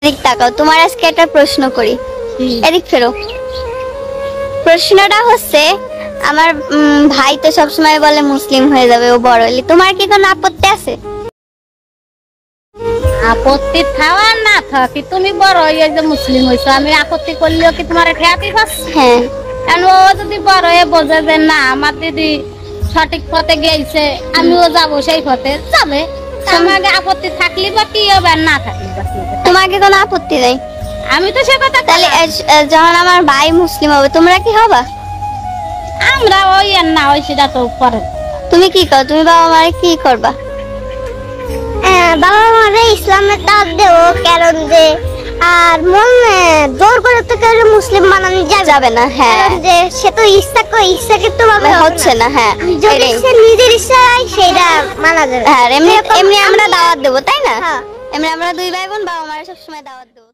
এদিক তাকাও, তোমার আজকে একটা প্রশ্ন করি, এদিক ফেরো। প্রশ্নটা হচ্ছে, আমার ভাই তো সবসময় বলে মুসলিম হয়ে যাবে ও বড় হলে, তোমার কি কোনো আপত্তি আছে? আপত্তি থাওয়া না থাকি, তুমি বড় হয়ে যে মুসলিম হইছো, আমি আপত্তি করলেও কি তোমার ঠেয়াতি পাচ্ছি? হ্যাঁ, কারণ ও যদি বড় হয়ে বোঝে যে না আমার দিদি সঠিক পথে গেছে, আমিও যাবো সেই পথে, যাবে। আমাকে আপত্তি থাকলি বা কি হবে আর না থাকলি বা কি হবে? তোমার কি কোনো আপত্তি নেই? আমি তো সে কথা তাহলে যখন আমার ভাই মুসলিম হবে তোমরা কি হবা? আমরা ওই আর না ওই সেটা তো পরে। তুমি কি কর, তুমি বাবা মারে কি করবা? বাবা মারে ইসলামের দাওয়াত দেবো, কারণ যে আর মন জোর করে তো কেউ মুসলিম বানানো যাবে না। হ্যাঁ, কারণ যে সে তো ইচ্ছাকৃত ভাবে হচ্ছে না। হ্যাঁ, যদি এটাই। সে নিজের ইচ্ছায় সেটা মানা যাবে। হ্যাঁ, এমনি আমরা দাওয়াত দেবো, তাই না? হ্যাঁ। এমনি আমরা দুই ভাই বোন বাবা মারে সবসময় দাওয়াত দেবো।